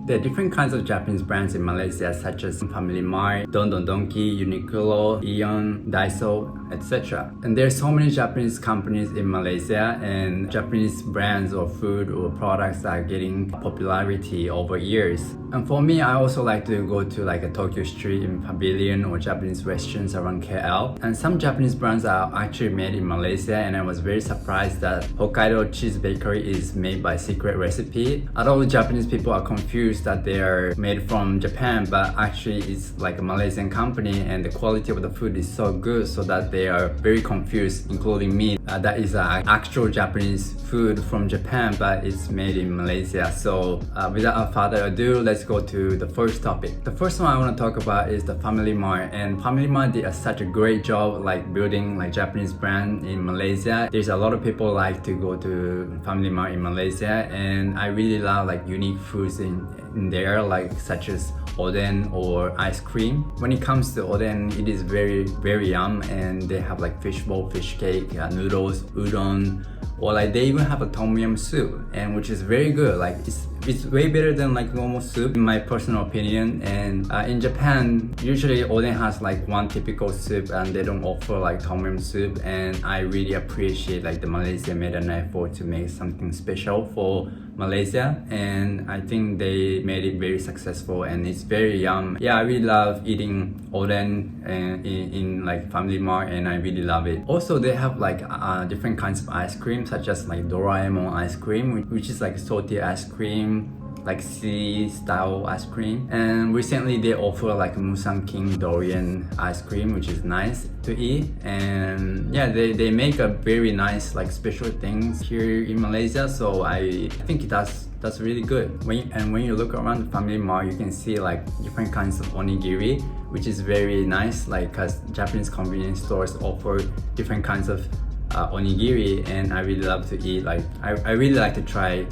There are different kinds of Japanese brands in Malaysia such as Family Mart, Don Don Donki, Uniqlo, Aeon, Daiso, etc. And there are so many Japanese companies in Malaysia, and Japanese brands or food or products are getting popularity over years. And for me, I also like to go to like a Tokyo Street in Pavilion or Japanese restaurants around KL. And some Japanese brands are actually made in Malaysia, and I was very surprised that Hokkaido Cheese Bakery is made by Secret Recipe. Although Japanese people are confused that they are made from Japan, but actually it's like a Malaysian company, and the quality of the food is so good so that they are very confused, including me. That is actual Japanese food from Japan, but it's made in Malaysia. So without further ado, let's go to the first topic. The first one I want to talk about is the Family Mart, and Family Mart did such a great job like building like Japanese brand in Malaysia. There's a lot of people like to go to Family Mart in Malaysia, and I really love like unique foods in there, like such as oden or ice cream. When it comes to oden, it is very yum, and they have like fishbowl, fish cake, noodles, udon, or like they even have a tom yum soup, and which is very good. Like it's way better than like normal soup in my personal opinion. And in Japan, usually oden has like one typical soup, and they don't offer like tom yum soup. And I really appreciate like the Malaysia made an effort to make something special for Malaysia, and I think they made it very successful, and it's very yum. Yeah, I really love eating oden in like Family Mart, and I really love it. Also, they have like different kinds of ice cream, such as like Doraemon ice cream, which is like salty ice cream, like sea style ice cream. And recently they offer like Musang King durian ice cream, which is nice to eat. And yeah, they make a very nice like special things here in Malaysia, so I think that's really good. When you look around the Family Mart, you can see like different kinds of onigiri, which is very nice, like because Japanese convenience stores offer different kinds of onigiri, and I really love to eat. Like I really like to try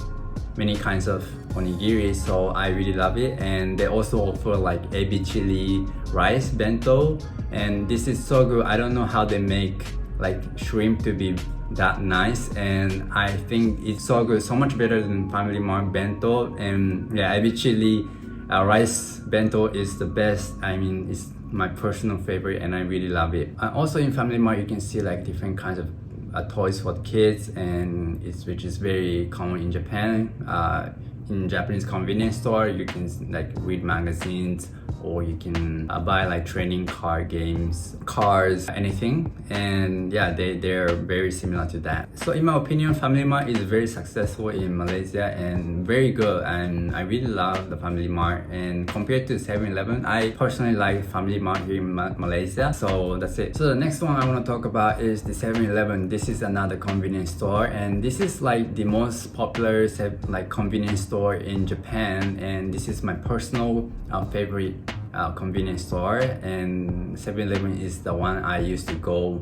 many kinds of onigiri, so I really love it. And they also offer like ebi chili rice bento, and this is so good. I don't know how they make like shrimp to be that nice, and I think it's so good, so much better than Family Mart bento. And yeah, ebi chili rice bento is the best. I mean, it's my personal favorite, and I really love it. Also in Family Mart, you can see like different kinds of toys for kids, and which is very common in Japan. In Japanese convenience store, you can like read magazines, or you can buy like training card games, cars, anything. And yeah, they're very similar to that. So in my opinion, Family Mart is very successful in Malaysia and very good, and I really love the Family Mart. And compared to 7-Eleven, I personally like Family Mart here in Malaysia. So that's it. So the next one I want to talk about is the 7-Eleven. This is another convenience store, and this is like the most popular like convenience store in Japan, and this is my personal favorite convenience store. And 7-Eleven is the one I used to go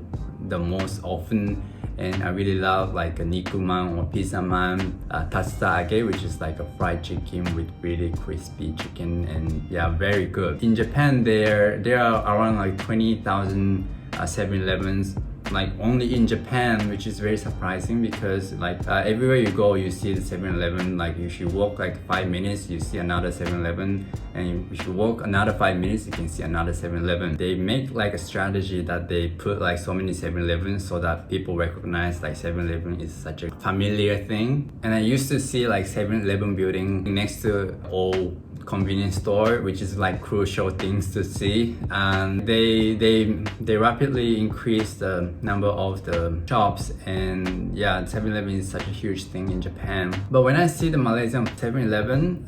the most often, and I really love like a nikuman or pizza man, tatsuage, which is like a fried chicken with really crispy chicken, and yeah, very good. In Japan, there are around like 20,000 7-Elevens, like only in Japan, which is very surprising, because like everywhere you go you see the 7-Eleven. Like if you walk like 5 minutes you see another 7-Eleven, and if you walk another 5 minutes you can see another 7-Eleven. They make like a strategy that they put like so many 7-Elevens so that people recognize like 7-Eleven is such a familiar thing. And I used to see like 7-Eleven building next to all convenience store, which is like crucial things to see. And they rapidly increase the number of the shops, and yeah, 7-Eleven is such a huge thing in Japan. But when I see the Malaysian 7-Eleven,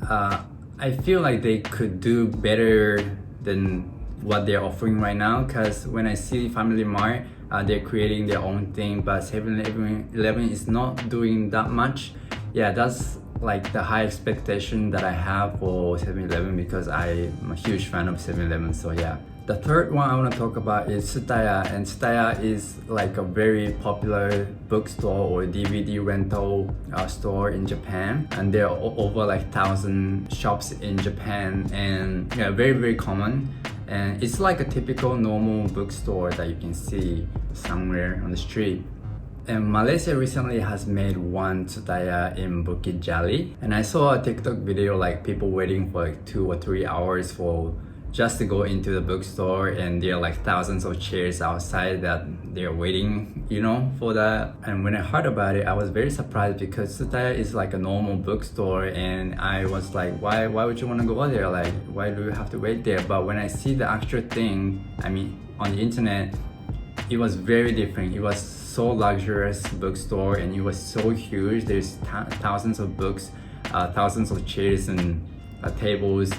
I feel like they could do better than what they're offering right now, because when I see Family Mart, they're creating their own thing, but 7-Eleven is not doing that much. Yeah, that's like the high expectation that I have for 7-Eleven, because I'm a huge fan of 7-Eleven. So yeah. The third one I want to talk about is Tsutaya, and Tsutaya is like a very popular bookstore or DVD rental store in Japan, and there are over like 1,000 shops in Japan, and yeah, very common. And it's like a typical normal bookstore that you can see somewhere on the street. And Malaysia recently has made one tsutaya in Bukit Jalil, and I saw a TikTok video like people waiting for like 2 or 3 hours for just to go into the bookstore, and there are like thousands of chairs outside that they're waiting, for that. And when I heard about it, I was very surprised because Tsutaya is like a normal bookstore, and I was like, why would you want to go there? Like, why do you have to wait there? But when I see the actual thing, on the internet, it was very different. It was so luxurious bookstore, and it was so huge. There's thousands of books, thousands of chairs and tables,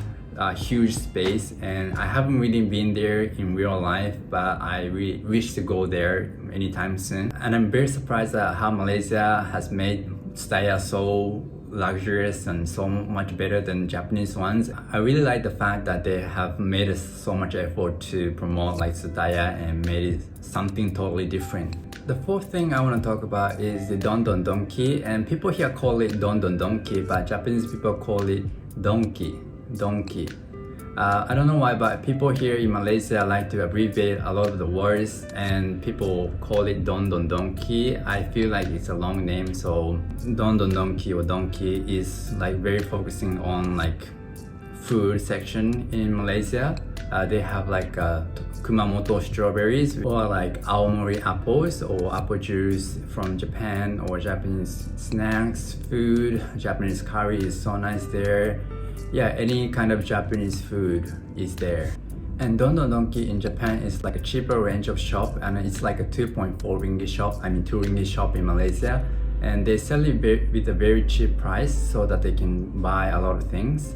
huge space. And I haven't really been there in real life, but I really wish to go there anytime soon. And I'm very surprised at how Malaysia has made Tsutaya so luxurious and so much better than Japanese ones. I really like the fact that they have made so much effort to promote like Tsutaya and made it something totally different. The fourth thing I want to talk about is the Don Don Donki, and people here call it Don Don Donki, but Japanese people call it Donki. I don't know why, but people here in Malaysia like to abbreviate a lot of the words, and people call it Don Don Donki. I feel like it's a long name, so Don Don Donki or Donki is like very focusing on like food section in Malaysia. They have like Kumamoto strawberries, or like Aomori apples, or apple juice from Japan, or Japanese snacks, food. Japanese curry is so nice there. Yeah, any kind of Japanese food is there. And Don Don Donki in Japan is like a cheaper range of shop, and it's like a 2.4 ringgit shop, 2 ringgit shop in Malaysia. And they sell it with a very cheap price so that they can buy a lot of things.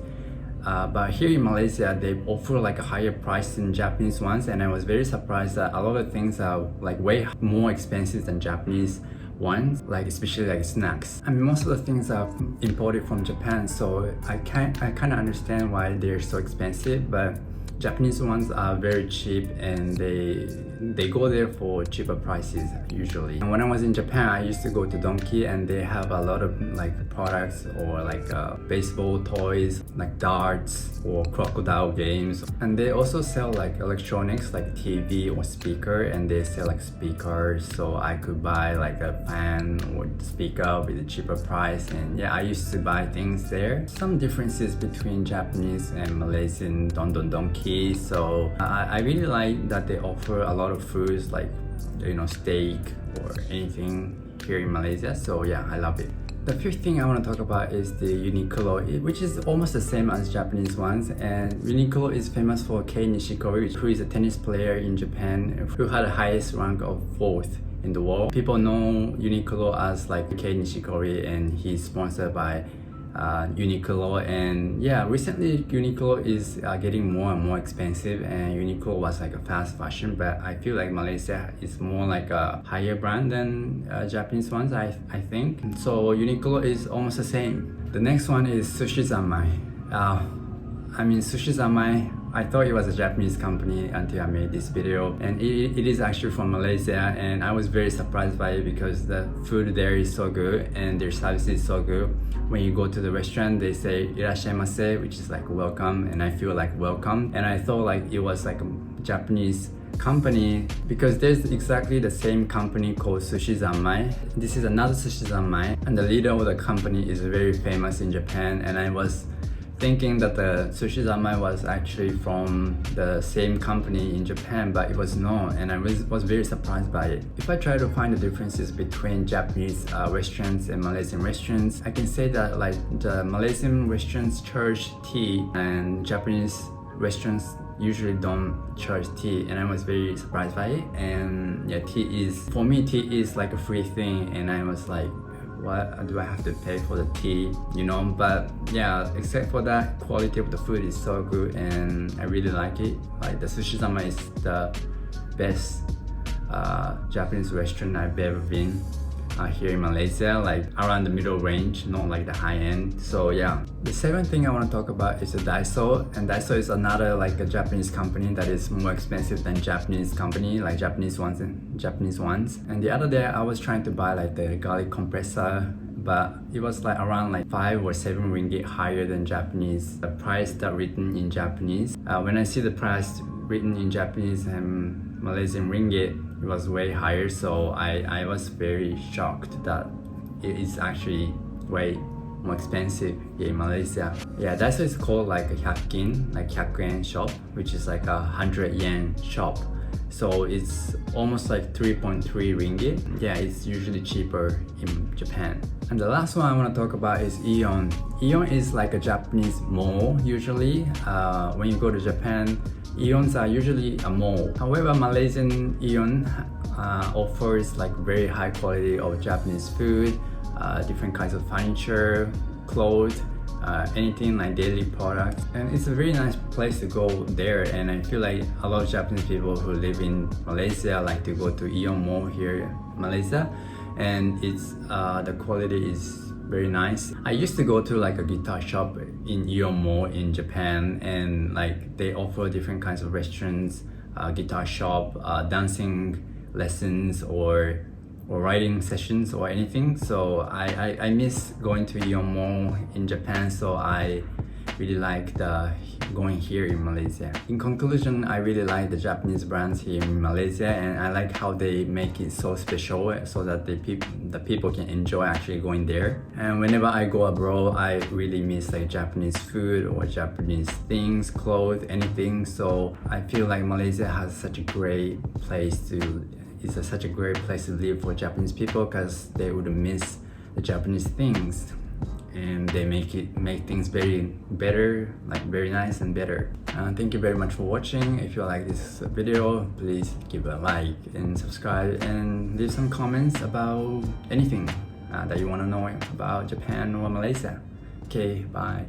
But here in Malaysia, they offer like a higher price than Japanese ones, and I was very surprised that a lot of things are like way more expensive than Japanese ones, like especially like snacks. Most of the things are imported from Japan, so I kind of understand why they're so expensive, but Japanese ones are very cheap, and they go there for cheaper prices usually. And when I was in Japan, I used to go to Donki, and they have a lot of like products, or like baseball toys, like darts or crocodile games. And they also sell like electronics like TV or speaker, and they sell like speakers, so I could buy like a fan or speaker with a cheaper price. And yeah, I used to buy things there. Some differences between Japanese and Malaysian Don Don Donki. So I really like that they offer a lot of foods like steak or anything here in Malaysia. So yeah, I love it. The fifth thing I want to talk about is the Uniqlo, which is almost the same as Japanese ones. And Uniqlo is famous for Kei Nishikori, who is a tennis player in Japan who had the highest rank of 4th in the world. People know Uniqlo as like Kei Nishikori, and he's sponsored by Uniqlo. And yeah, recently Uniqlo is getting more and more expensive, and Uniqlo was like a fast fashion, but I feel like Malaysia is more like a higher brand than Japanese ones, I think. So Uniqlo is almost the same. The next one is Sushi Zanmai. Sushi Zanmai, I thought it was a Japanese company until I made this video, and it is actually from Malaysia, and I was very surprised by it because the food there is so good and their service is so good. When you go to the restaurant, they say "Irashaimase," which is like welcome, and I feel like welcome. And I thought like it was like a Japanese company because there's exactly the same company called Sushi Zanmai. This is another Sushi Zanmai, and the leader of the company is very famous in Japan, and I was thinking that the Sushi Zanmai was actually from the same company in Japan, but it was not, and I was very surprised by it. If I try to find the differences between Japanese restaurants and Malaysian restaurants, I can say that like the Malaysian restaurants charge tea, and Japanese restaurants usually don't charge tea, and I was very surprised by it. And yeah, for me tea is like a free thing, and I was like, what do I have to pay for the tea, But yeah, except for that, quality of the food is so good, and I really like it. Like the Sushi Zanmai is the best Japanese restaurant I've ever been here in Malaysia, like around the middle range, not like the high end. So yeah. The seventh thing I want to talk about is the Daiso, and Daiso is another like a Japanese company that is more expensive than Japanese company, like Japanese ones. And the other day I was trying to buy like the garlic compressor, but it was like around like 5 or 7 ringgit higher than Japanese. The price that written in Japanese. When I see the price written in Japanese and Malaysian ringgit, it was way higher, so I was very shocked that it is actually way more expensive here in Malaysia. Yeah, that's what it's called, like a hyakin, like 100 shop, which is like a 100 yen shop. So it's almost like 3.3 ringgit. Yeah, it's usually cheaper in Japan. And the last one I want to talk about is Aeon. Aeon is like a Japanese mall usually. When you go to Japan, Aeons are usually a mall. However, Malaysian Aeon offers like very high quality of Japanese food, different kinds of furniture, clothes, anything like daily products, and it's a very nice place to go there. And I feel like a lot of Japanese people who live in Malaysia like to go to Aeon Mall here in Malaysia, and it's the quality is very nice. I used to go to like a guitar shop in Aeon Mall in Japan, and like they offer different kinds of restaurants, guitar shop, dancing lessons, or writing sessions or anything. So I miss going to Aeon Mall in Japan, so I really like going here in Malaysia. In conclusion, I really like the Japanese brands here in Malaysia, and I like how they make it so special so that the people can enjoy actually going there. And whenever I go abroad, I really miss like Japanese food or Japanese things, clothes, anything. So I feel like Malaysia has such a great place to such a great place to live for Japanese people, because they would miss the Japanese things, and they make things very nice and better. Thank you very much for watching. If you like this video, please give a like and subscribe, and leave some comments about anything that you want to know about Japan or Malaysia. Okay, bye.